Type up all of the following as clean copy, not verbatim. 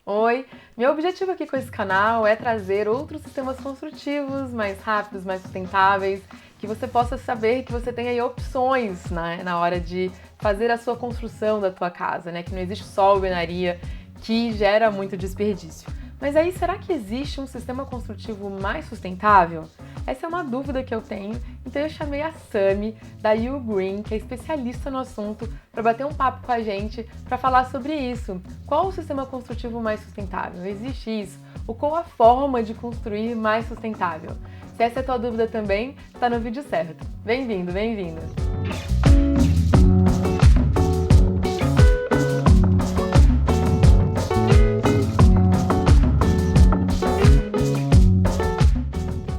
Oi, meu objetivo aqui com esse canal é trazer outros sistemas construtivos mais rápidos, mais sustentáveis, que você possa saber que você tem aí opções, né, na hora de fazer a sua construção da tua casa, né? Que não existe só alvenaria, que gera muito desperdício. Mas aí, será que existe um sistema construtivo mais sustentável? Essa é uma dúvida que eu tenho, então eu chamei a Sami, da You Green, que é especialista no assunto, para bater um papo com a gente, para falar sobre isso. Qual o sistema construtivo mais sustentável? Existe isso? Ou qual a forma de construir mais sustentável? Se essa é a tua dúvida também, está no vídeo certo. Bem-vindo, bem-vinda!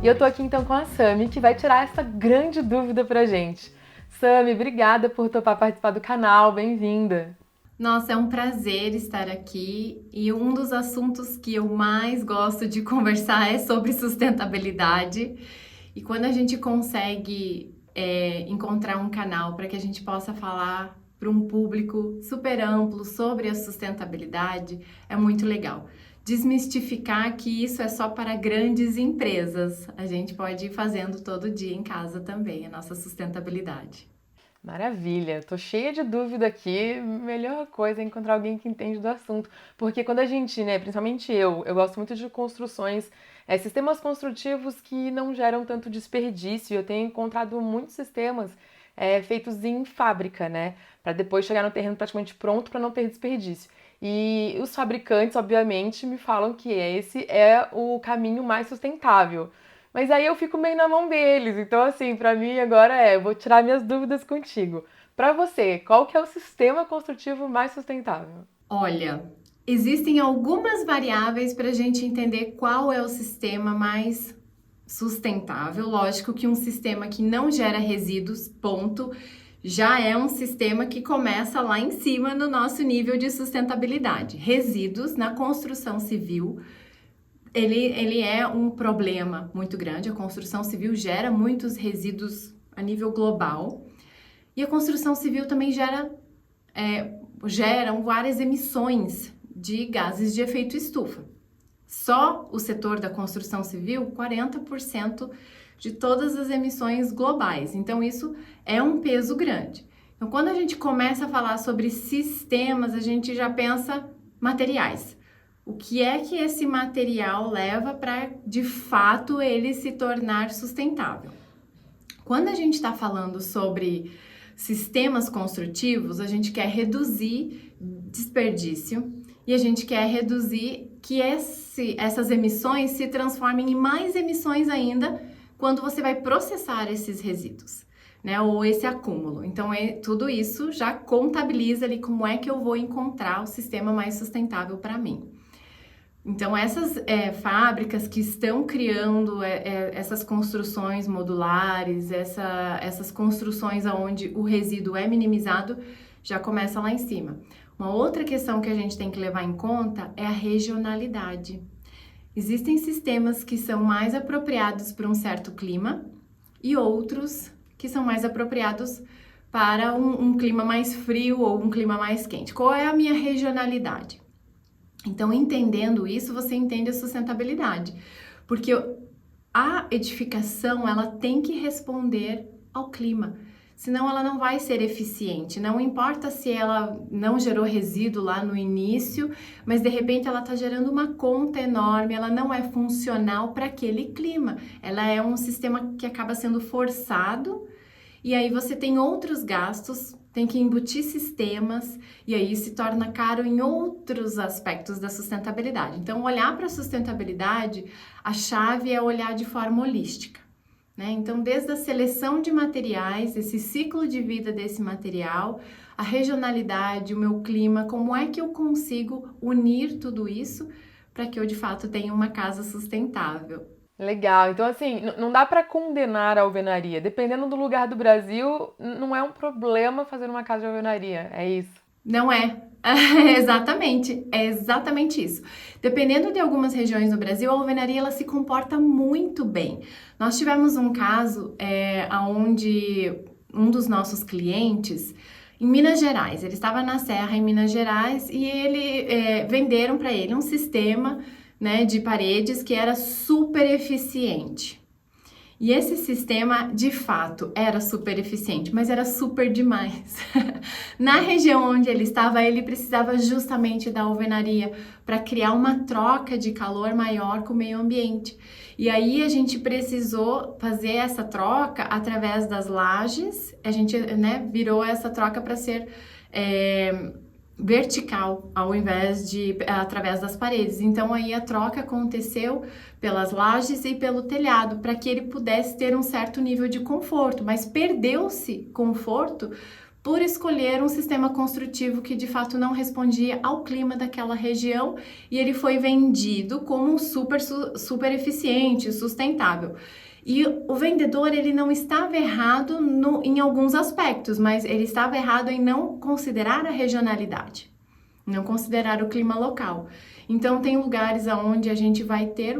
E eu tô aqui então com a Sami, que vai tirar essa grande dúvida pra gente. Sami, obrigada por topar participar do canal, bem-vinda! Nossa, é um prazer estar aqui e um dos assuntos que eu mais gosto de conversar é sobre sustentabilidade. E quando a gente consegue encontrar um canal para que a gente possa falar para um público super amplo sobre a sustentabilidade, é muito legal. Desmistificar que isso é só para grandes empresas. A gente pode ir fazendo todo dia em casa também, a nossa sustentabilidade. Maravilha, tô cheia de dúvida aqui. Melhor coisa é encontrar alguém que entende do assunto, porque quando a gente, né, principalmente eu gosto muito de construções, sistemas construtivos que não geram tanto desperdício. Eu tenho encontrado muitos sistemas feitos em fábrica, né, para depois chegar no terreno praticamente pronto para não ter desperdício. E os fabricantes, obviamente, me falam que esse é o caminho mais sustentável. Mas aí eu fico meio na mão deles. Então, assim, pra mim agora eu vou tirar minhas dúvidas contigo. Pra você, qual que é o sistema construtivo mais sustentável? Olha, existem algumas variáveis para a gente entender qual é o sistema mais sustentável. Lógico que um sistema que não gera resíduos, ponto, já é um sistema que começa lá em cima no nosso nível de sustentabilidade. Resíduos na construção civil, ele é um problema muito grande. A construção civil gera muitos resíduos a nível global. E a construção civil também geram várias emissões de gases de efeito estufa. Só o setor da construção civil, 40% de todas as emissões globais. Então, isso é um peso grande. Então, quando a gente começa a falar sobre sistemas, a gente já pensa materiais. O que é que esse material leva para, de fato, ele se tornar sustentável? Quando a gente está falando sobre sistemas construtivos, a gente quer reduzir desperdício e a gente quer reduzir que essas emissões se transformem em mais emissões ainda quando você vai processar esses resíduos, né? Ou esse acúmulo. Então, tudo isso já contabiliza ali como é que eu vou encontrar o sistema mais sustentável para mim. Então, essas fábricas que estão criando essas construções modulares, essas construções onde o resíduo é minimizado, já começa lá em cima. Uma outra questão que a gente tem que levar em conta é a regionalidade. Existem sistemas que são mais apropriados para um certo clima e outros que são mais apropriados para um clima mais frio ou um clima mais quente. Qual é a minha regionalidade? Então, entendendo isso, você entende a sustentabilidade, porque a edificação, ela tem que responder ao clima, senão ela não vai ser eficiente. Não importa se ela não gerou resíduo lá no início, mas de repente ela está gerando uma conta enorme, ela não é funcional para aquele clima. Ela é um sistema que acaba sendo forçado e aí você tem outros gastos, tem que embutir sistemas e aí se torna caro em outros aspectos da sustentabilidade. Então, olhar para a sustentabilidade, a chave é olhar de forma holística, né? Então, desde a seleção de materiais, esse ciclo de vida desse material, a regionalidade, o meu clima, como é que eu consigo unir tudo isso para que eu de fato tenha uma casa sustentável? Legal, então assim, não dá pra condenar a alvenaria. Dependendo do lugar do Brasil, não é um problema fazer uma casa de alvenaria, é isso. Não é. É exatamente isso. Dependendo de algumas regiões do Brasil, a alvenaria ela se comporta muito bem. Nós tivemos um caso onde um dos nossos clientes em Minas Gerais. Ele estava na Serra, em Minas Gerais, e venderam para ele um sistema, né, de paredes que era super eficiente. E esse sistema, de fato, era super eficiente, mas era super demais. Na região onde ele estava, ele precisava justamente da alvenaria para criar uma troca de calor maior com o meio ambiente. E aí a gente precisou fazer essa troca através das lajes, a gente, né, virou essa troca para ser vertical, ao invés de através das paredes. Então aí a troca aconteceu pelas lajes e pelo telhado, para que ele pudesse ter um certo nível de conforto, mas perdeu-se conforto por escolher um sistema construtivo que de fato não respondia ao clima daquela região, e ele foi vendido como super eficiente, sustentável. E o vendedor, ele não estava errado em alguns aspectos, mas ele estava errado em não considerar a regionalidade, não considerar o clima local. Então, tem lugares onde a gente vai ter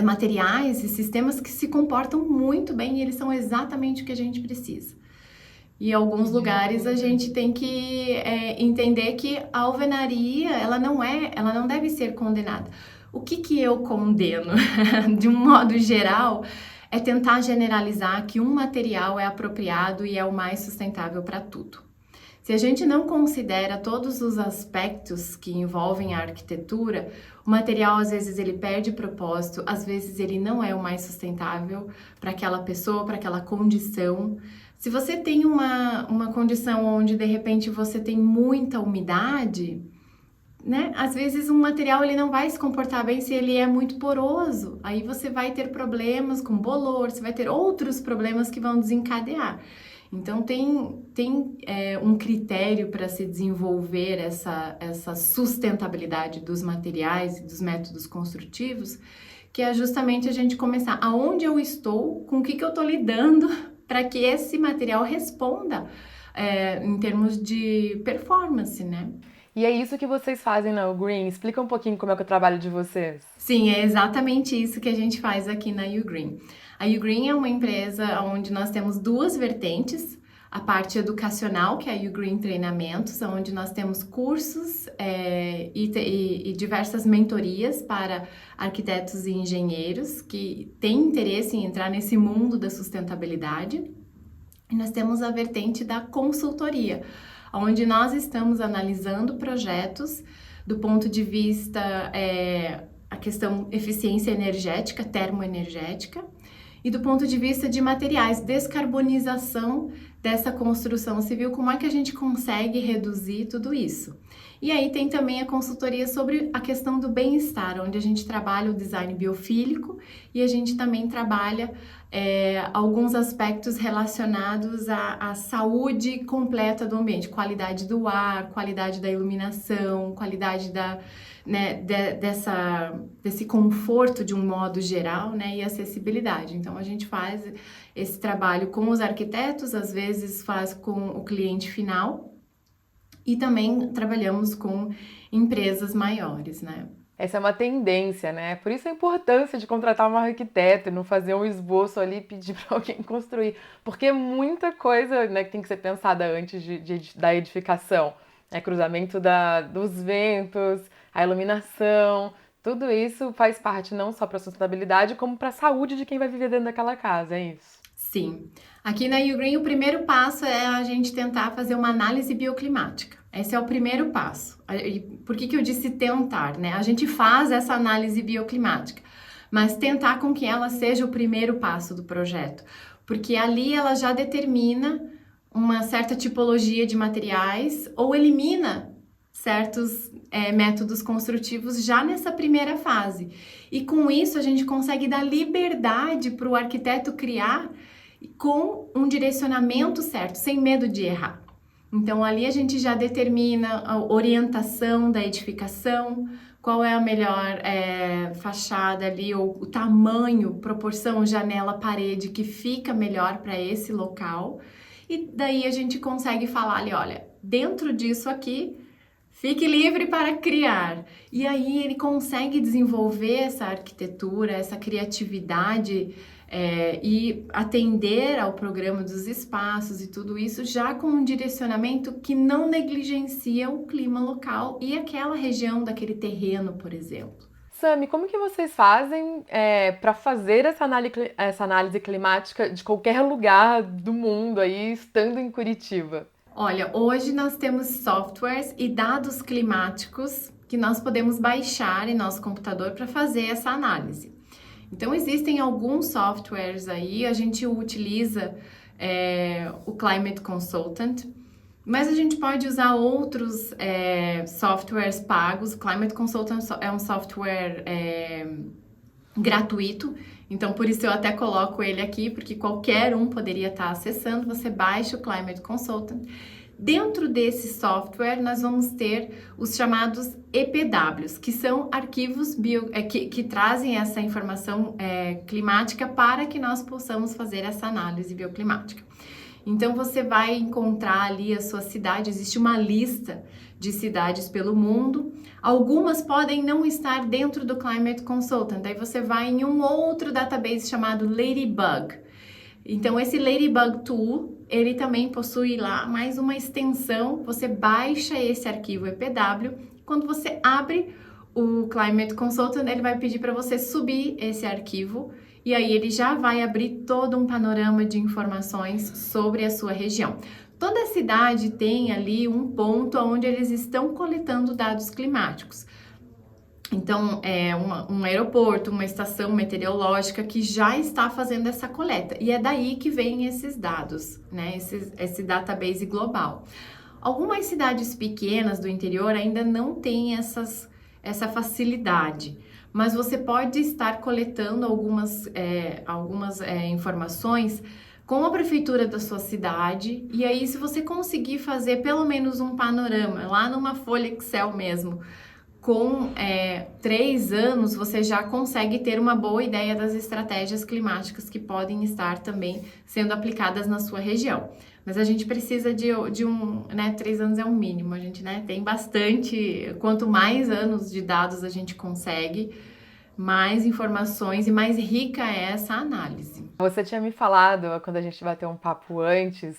materiais e sistemas que se comportam muito bem e eles são exatamente o que a gente precisa. E em alguns lugares a gente tem que entender que a alvenaria, ela não deve ser condenada. O que eu condeno, de um modo geral, é tentar generalizar que um material é apropriado e é o mais sustentável para tudo. Se a gente não considera todos os aspectos que envolvem a arquitetura, o material às vezes ele perde propósito, às vezes ele não é o mais sustentável para aquela pessoa, para aquela condição. Se você tem uma condição onde de repente você tem muita umidade, né? Às vezes um material ele não vai se comportar bem se ele é muito poroso. Aí você vai ter problemas com bolor, você vai ter outros problemas que vão desencadear. Então tem um critério para se desenvolver essa sustentabilidade dos materiais e dos métodos construtivos, que é justamente a gente começar aonde eu estou, com o que eu estou lidando, para que esse material responda em termos de performance, né? E é isso que vocês fazem na Ugreen? Explica um pouquinho como é que é o trabalho de vocês. Sim, é exatamente isso que a gente faz aqui na Ugreen. A Ugreen é uma empresa onde nós temos duas vertentes. A parte educacional, que é a Ugreen Treinamentos, onde nós temos cursos e diversas mentorias para arquitetos e engenheiros que têm interesse em entrar nesse mundo da sustentabilidade. E nós temos a vertente da consultoria, onde nós estamos analisando projetos do ponto de vista a questão eficiência energética, termoenergética, e do ponto de vista de materiais, descarbonização dessa construção civil, como é que a gente consegue reduzir tudo isso. E aí tem também a consultoria sobre a questão do bem-estar, onde a gente trabalha o design biofílico e a gente também trabalha alguns aspectos relacionados à saúde completa do ambiente, qualidade do ar, qualidade da iluminação, qualidade desse conforto de um modo geral, né, e acessibilidade. Então a gente faz esse trabalho com os arquitetos, às vezes faz com o cliente final, e também trabalhamos com empresas maiores, né? Essa é uma tendência, né? Por isso a importância de contratar um arquiteto e não fazer um esboço ali e pedir para alguém construir. Porque muita coisa, né, que tem que ser pensada antes da edificação. Cruzamento dos ventos, a iluminação, tudo isso faz parte não só para a sustentabilidade, como para a saúde de quem vai viver dentro daquela casa, é isso? Sim. Aqui na Ugreen, o primeiro passo é a gente tentar fazer uma análise bioclimática. Esse é o primeiro passo. E por que eu disse tentar, né? A gente faz essa análise bioclimática, mas tentar com que ela seja o primeiro passo do projeto, porque ali ela já determina uma certa tipologia de materiais ou elimina certos métodos construtivos já nessa primeira fase. E com isso a gente consegue dar liberdade para o arquiteto criar com um direcionamento certo, sem medo de errar. Então ali a gente já determina a orientação da edificação, qual é a melhor fachada ali, ou o tamanho, proporção, janela, parede que fica melhor para esse local. E daí a gente consegue falar ali, olha, dentro disso aqui, fique livre para criar. E aí ele consegue desenvolver essa arquitetura, essa criatividade e atender ao programa dos espaços e tudo isso já com um direcionamento que não negligencia o clima local e aquela região daquele terreno, por exemplo. Sami, como que vocês fazem para fazer essa análise climática de qualquer lugar do mundo aí, estando em Curitiba? Olha, hoje nós temos softwares e dados climáticos que nós podemos baixar em nosso computador para fazer essa análise. Então, existem alguns softwares aí, a gente utiliza o Climate Consultant, mas a gente pode usar outros softwares pagos. O Climate Consultant é um software gratuito, então por isso eu até coloco ele aqui, porque qualquer um poderia estar acessando. Você baixa o Climate Consultant. Dentro desse software, nós vamos ter os chamados EPWs, que são arquivos que trazem essa informação climática para que nós possamos fazer essa análise bioclimática. Então, você vai encontrar ali a sua cidade, existe uma lista de cidades pelo mundo. Algumas podem não estar dentro do Climate Consultant, aí você vai em um outro database chamado Ladybug. Então, esse Ladybug Tool, ele também possui lá mais uma extensão. Você baixa esse arquivo EPW. Quando você abre o Climate Consultant, ele vai pedir para você subir esse arquivo e aí ele já vai abrir todo um panorama de informações sobre a sua região. Toda cidade tem ali um ponto onde eles estão coletando dados climáticos. Então, é um aeroporto, uma estação meteorológica que já está fazendo essa coleta. E é daí que vem esses dados, né? Esse database global. Algumas cidades pequenas do interior ainda não têm essa facilidade, mas você pode estar coletando algumas informações com a prefeitura da sua cidade. E aí, se você conseguir fazer pelo menos um panorama, lá numa folha Excel mesmo, com 3 anos, você já consegue ter uma boa ideia das estratégias climáticas que podem estar também sendo aplicadas na sua região. Mas a gente precisa de 3 anos é um mínimo, a gente tem bastante, quanto mais anos de dados a gente consegue, mais informações e mais rica é essa análise. Você tinha me falado, quando a gente bateu um papo antes,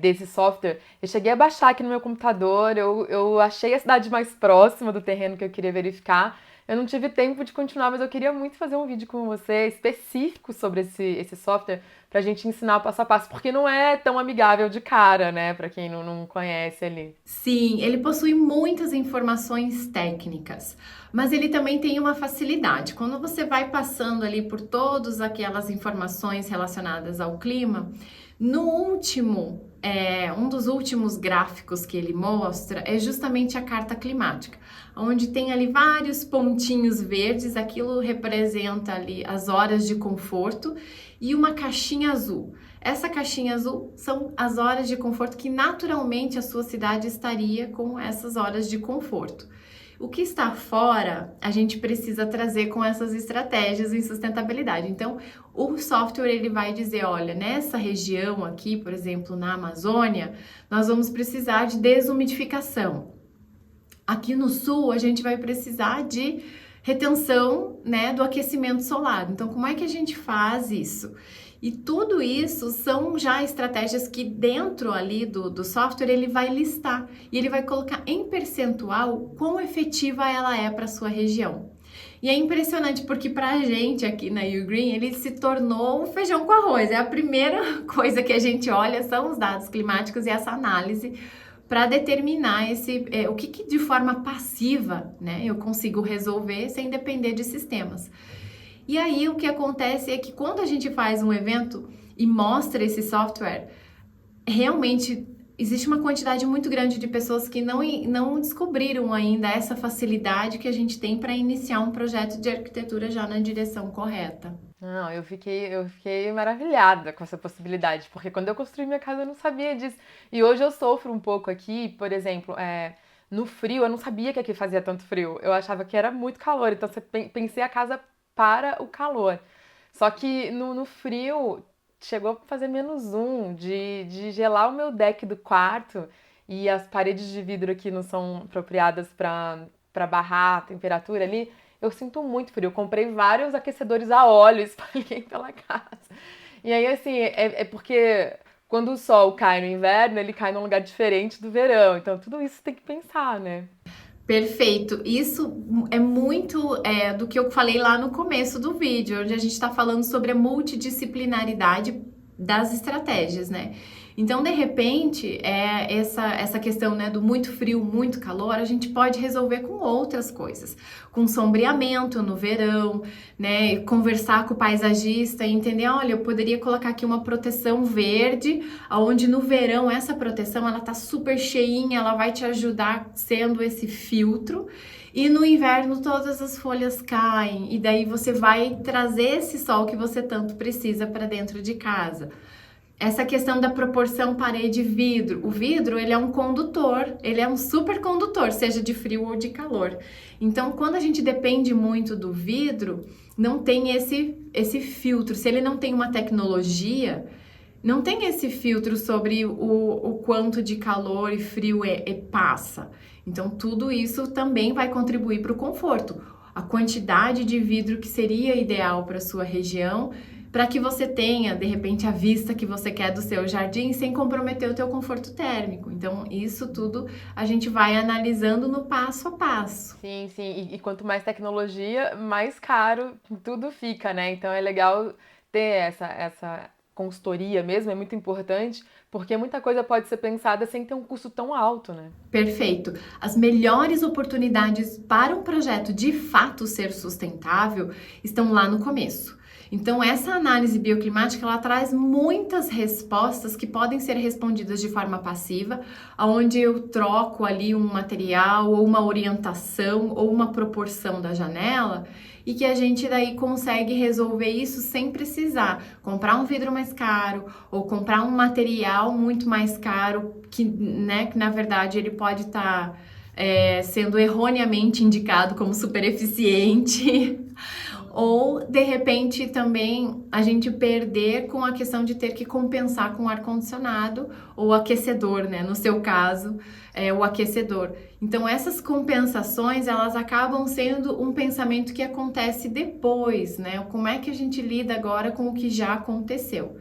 desse software, eu cheguei a baixar aqui no meu computador, eu achei a cidade mais próxima do terreno que eu queria verificar. Eu não tive tempo de continuar, mas eu queria muito fazer um vídeo com você específico sobre esse software pra gente ensinar o passo a passo, porque não é tão amigável de cara, né, pra quem não conhece ali. Sim, ele possui muitas informações técnicas, mas ele também tem uma facilidade. Quando você vai passando ali por todas aquelas informações relacionadas ao clima, no último, um dos últimos gráficos que ele mostra é justamente a carta climática, onde tem ali vários pontinhos verdes, aquilo representa ali as horas de conforto, e uma caixinha azul. Essa caixinha azul são as horas de conforto que naturalmente a sua cidade estaria com essas horas de conforto. O que está fora, a gente precisa trazer com essas estratégias em sustentabilidade. Então, o software ele vai dizer, olha, nessa região aqui, por exemplo, na Amazônia, nós vamos precisar de desumidificação. Aqui no sul, a gente vai precisar de retenção, do aquecimento solar. Então, como é que a gente faz isso? E tudo isso são já estratégias que dentro ali do software ele vai listar e ele vai colocar em percentual quão efetiva ela é para a sua região. E é impressionante porque para a gente aqui na Ugreen ele se tornou um feijão com arroz. É a primeira coisa que a gente olha são os dados climáticos e essa análise para determinar o que de forma passiva, eu consigo resolver sem depender de sistemas. E aí o que acontece é que quando a gente faz um evento e mostra esse software, realmente existe uma quantidade muito grande de pessoas que não descobriram ainda essa facilidade que a gente tem para iniciar um projeto de arquitetura já na direção correta. Não, eu fiquei maravilhada com essa possibilidade, porque quando eu construí minha casa eu não sabia disso. E hoje eu sofro um pouco aqui, por exemplo, no frio, eu não sabia que aqui fazia tanto frio. Eu achava que era muito calor, então pensei a casa para o calor. Só que no frio chegou a fazer -1, de gelar o meu deck do quarto e as paredes de vidro aqui não são apropriadas para barrar a temperatura ali. eu sinto muito frio. Eu comprei vários aquecedores a óleo, espalhei pela casa. E aí, assim, é porque quando o sol cai no inverno, ele cai num lugar diferente do verão. Então, tudo isso tem que pensar, né? Perfeito. Isso é muito do que eu falei lá no começo do vídeo, onde a gente está falando sobre a multidisciplinaridade das estratégias, né? Então, de repente, essa questão, né, do muito frio, muito calor, a gente pode resolver com outras coisas, com sombreamento no verão, né? Conversar com o paisagista e entender, olha, eu poderia colocar aqui uma proteção verde, onde no verão essa proteção ela tá super cheinha, ela vai te ajudar sendo esse filtro. E no inverno todas as folhas caem e daí você vai trazer esse sol que você tanto precisa para dentro de casa. Essa questão da proporção parede-vidro. O vidro, ele é um condutor, ele é um supercondutor, seja de frio ou de calor. Então, quando a gente depende muito do vidro, não tem esse filtro. Se ele não tem uma tecnologia, não tem esse filtro sobre o quanto de calor e frio passa. Então, tudo isso também vai contribuir para o conforto. A quantidade de vidro que seria ideal para a sua região, para que você tenha, de repente, a vista que você quer do seu jardim sem comprometer o teu conforto térmico. Então, isso tudo a gente vai analisando no passo a passo. Sim, sim. E quanto mais tecnologia, mais caro tudo fica, né? Então é legal ter essa consultoria mesmo, é muito importante, porque muita coisa pode ser pensada sem ter um custo tão alto, né? Perfeito. As melhores oportunidades para um projeto de fato ser sustentável estão lá no começo. Então, essa análise bioclimática, ela traz muitas respostas que podem ser respondidas de forma passiva, onde eu troco ali um material, ou uma orientação, ou uma proporção da janela, e que a gente daí consegue resolver isso sem precisar comprar um vidro mais caro, ou comprar um material muito mais caro, que na verdade ele pode estar sendo erroneamente indicado como super eficiente. Ou, de repente, também a gente perder com a questão de ter que compensar com ar-condicionado ou aquecedor, né? No seu caso, o aquecedor. Então, essas compensações, elas acabam sendo um pensamento que acontece depois, né? Como é que a gente lida agora com o que já aconteceu?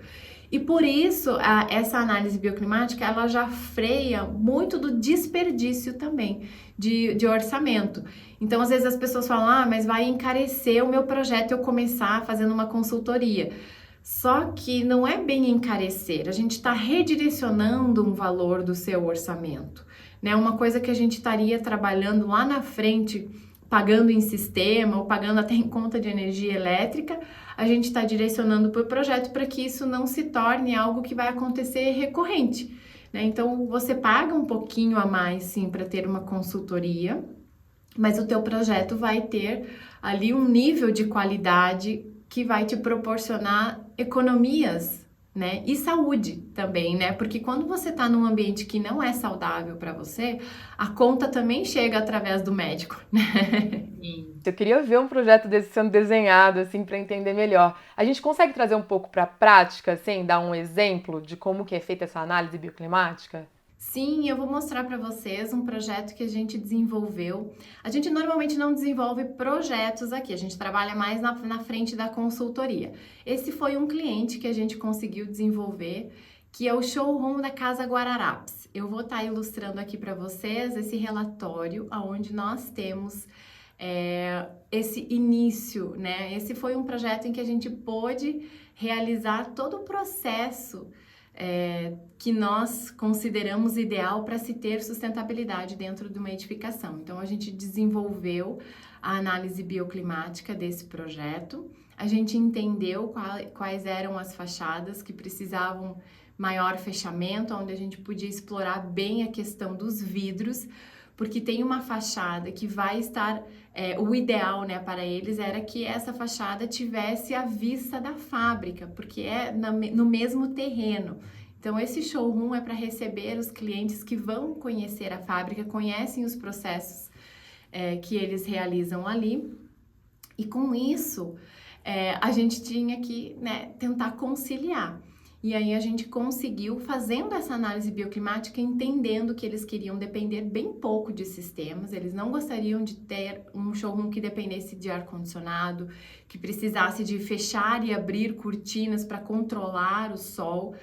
E por isso, essa análise bioclimática, ela já freia muito do desperdício também de orçamento. Então, às vezes as pessoas falam, mas vai encarecer o meu projeto eu começar fazendo uma consultoria. Só que não é bem encarecer, a gente está redirecionando um valor do seu orçamento, né? Uma coisa que a gente estaria trabalhando lá na frente, pagando em sistema ou pagando até em conta de energia elétrica, a gente está direcionando para o projeto para que isso não se torne algo que vai acontecer recorrente, né? Então, você paga um pouquinho a mais, sim, para ter uma consultoria, mas o teu projeto vai ter ali um nível de qualidade que vai te proporcionar economias, né? E saúde também, né? Porque quando você está num ambiente que não é saudável para você, a conta também chega através do médico, né? Eu queria ver um projeto desse sendo desenhado, assim, para entender melhor. A gente consegue trazer um pouco para a prática, assim, dar um exemplo de como que é feita essa análise bioclimática? Sim, eu vou mostrar para vocês um projeto que a gente desenvolveu. A gente normalmente não desenvolve projetos aqui, a gente trabalha mais na frente da consultoria. Esse foi um cliente que a gente conseguiu desenvolver, que é o showroom da Casa Guararapes. Eu vou estar ilustrando aqui para vocês esse relatório, onde nós temos esse início, né? Esse foi um projeto em que a gente pôde realizar todo o processo que nós consideramos ideal para se ter sustentabilidade dentro de uma edificação. Então, a gente desenvolveu a análise bioclimática desse projeto, a gente entendeu quais eram as fachadas que precisavam maior fechamento, onde a gente podia explorar bem a questão dos vidros, porque tem uma fachada que vai estar, o ideal, né, para eles era que essa fachada tivesse a vista da fábrica, porque é no mesmo terreno. Então, esse showroom é para receber os clientes que vão conhecer a fábrica, conhecem os processos que eles realizam ali, e com isso a gente tinha que, né, tentar conciliar. E aí a gente conseguiu, fazendo essa análise bioclimática, entendendo que eles queriam depender bem pouco de sistemas, eles não gostariam de ter um showroom que dependesse de ar-condicionado, que precisasse de fechar e abrir cortinas para controlar o sol.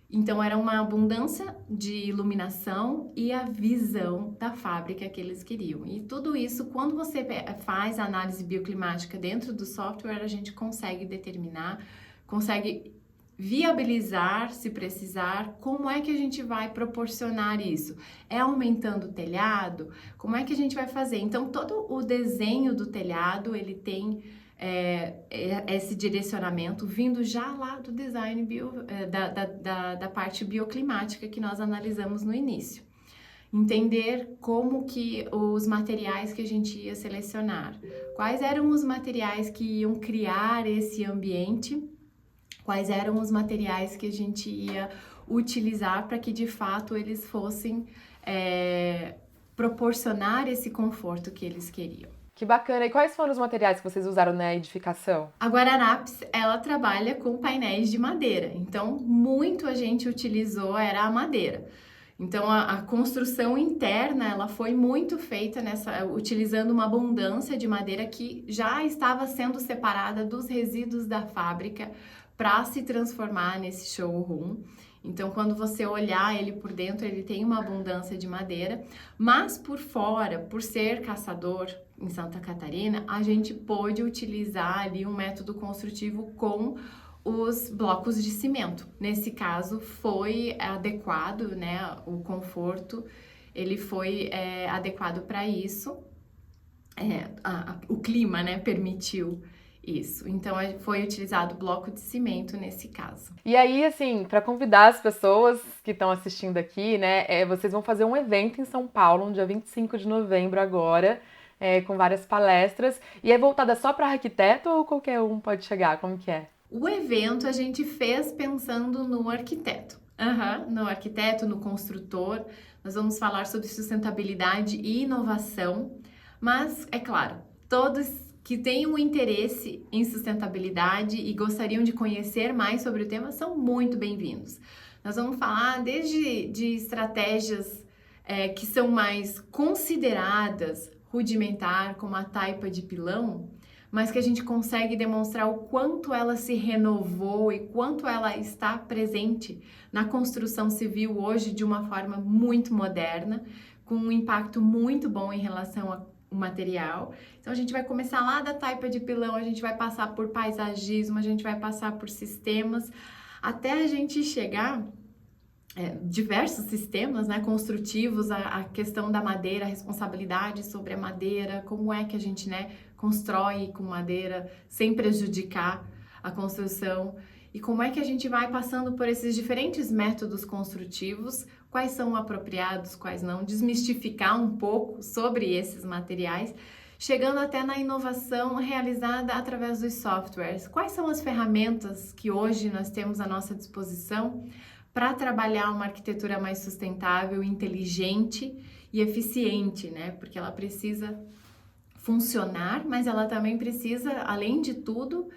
Então era uma abundância de iluminação e a visão da fábrica que eles queriam. E tudo isso, quando você faz a análise bioclimática dentro do software, a gente consegue determinar, consegue viabilizar, se precisar, como é que a gente vai proporcionar isso? É aumentando o telhado? Como é que a gente vai fazer? Então, todo o desenho do telhado, ele tem esse direcionamento vindo já lá do design da parte bioclimática que nós analisamos no início. Entender como que os materiais que a gente ia selecionar, quais eram os materiais que iam criar esse ambiente, quais eram os materiais que a gente ia utilizar para que de fato eles fossem proporcionar esse conforto que eles queriam. Que bacana! E quais foram os materiais que vocês usaram na edificação? A Guararapes, ela trabalha com painéis de madeira, então muito a gente utilizou era a madeira. Então a construção interna ela foi muito feita utilizando uma abundância de madeira que já estava sendo separada dos resíduos da fábrica para se transformar nesse showroom. Então, quando você olhar ele por dentro, ele tem uma abundância de madeira, mas por fora, por ser caçador em Santa Catarina, a gente pôde utilizar ali um método construtivo com os blocos de cimento. Nesse caso, foi adequado, né? O conforto, ele foi adequado para isso. O clima, né, permitiu isso. Então, foi utilizado bloco de cimento nesse caso. E aí, assim, para convidar as pessoas que estão assistindo aqui, né, vocês vão fazer um evento em São Paulo, no dia 25 de novembro agora, com várias palestras. E é voltada só para arquiteto ou qualquer um pode chegar? Como que é? O evento a gente fez pensando no arquiteto. No arquiteto, no construtor. Nós vamos falar sobre sustentabilidade e inovação. Mas, é claro, todos que têm um interesse em sustentabilidade e gostariam de conhecer mais sobre o tema são muito bem-vindos. Nós vamos falar desde de estratégias que são mais consideradas rudimentar, como a taipa de pilão, mas que a gente consegue demonstrar o quanto ela se renovou e quanto ela está presente na construção civil hoje de uma forma muito moderna, com um impacto muito bom em relação ao material. Então a gente vai começar lá da taipa de pilão, a gente vai passar por paisagismo, a gente vai passar por sistemas, até a gente chegar diversos sistemas, né, construtivos, a questão da madeira, a responsabilidade sobre a madeira, como é que a gente, né, constrói com madeira sem prejudicar a construção e como é que a gente vai passando por esses diferentes métodos construtivos, quais são apropriados, quais não, desmistificar um pouco sobre esses materiais, chegando até na inovação realizada através dos softwares. Quais são as ferramentas que hoje nós temos à nossa disposição para trabalhar uma arquitetura mais sustentável, inteligente e eficiente, né? Porque ela precisa funcionar, mas ela também precisa, além de tudo,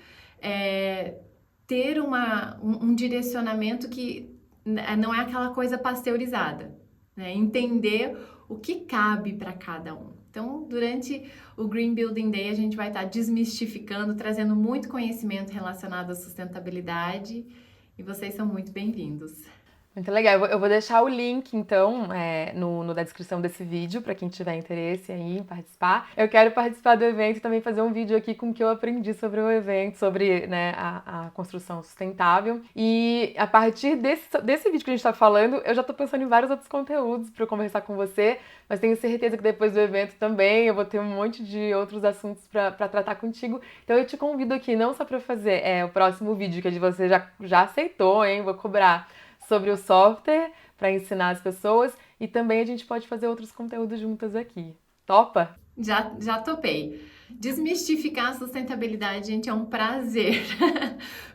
ter um direcionamento que não é aquela coisa pasteurizada, né? Entender o que cabe para cada um. Então, durante o Green Building Day, a gente vai estar desmistificando, trazendo muito conhecimento relacionado à sustentabilidade e vocês são muito bem-vindos. Muito legal. Eu vou deixar o link, então, na descrição desse vídeo, para quem tiver interesse aí em participar. Eu quero participar do evento e também fazer um vídeo aqui com o que eu aprendi sobre o evento, sobre, né, a construção sustentável. E a partir desse vídeo que a gente está falando, eu já estou pensando em vários outros conteúdos para eu conversar com você, mas tenho certeza que depois do evento também eu vou ter um monte de outros assuntos para tratar contigo. Então eu te convido aqui não só para fazer o próximo vídeo, que você já aceitou, hein? Vou cobrar sobre o software para ensinar as pessoas e também a gente pode fazer outros conteúdos juntas aqui. Topa? Já topei. Desmistificar a sustentabilidade, gente, é um prazer,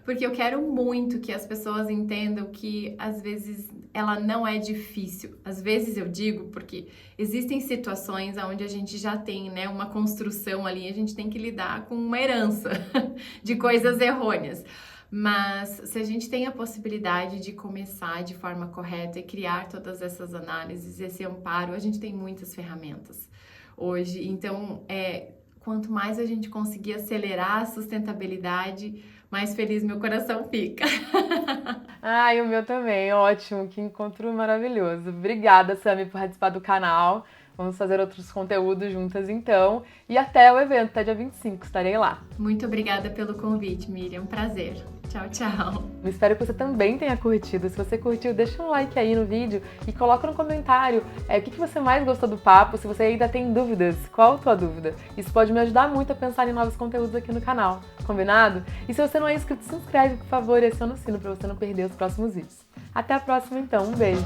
porque eu quero muito que as pessoas entendam que às vezes ela não é difícil. Às vezes eu digo porque existem situações onde a gente já tem, né, uma construção ali, a gente tem que lidar com uma herança de coisas errôneas. Mas se a gente tem a possibilidade de começar de forma correta e criar todas essas análises, esse amparo, a gente tem muitas ferramentas hoje. Então, quanto mais a gente conseguir acelerar a sustentabilidade, mais feliz meu coração fica. Ai, o meu também, ótimo, que encontro maravilhoso. Obrigada, Sami, por participar do canal. Vamos fazer outros conteúdos juntas então. E até o evento, até dia 25, estarei lá. Muito obrigada pelo convite, Miriam. Prazer. Tchau, tchau. Eu espero que você também tenha curtido. Se você curtiu, deixa um like aí no vídeo e coloca no comentário o que você mais gostou do papo, se você ainda tem dúvidas, qual a tua dúvida. Isso pode me ajudar muito a pensar em novos conteúdos aqui no canal, combinado? E se você não é inscrito, se inscreve, por favor, e aciona o sino para você não perder os próximos vídeos. Até a próxima então, um beijo!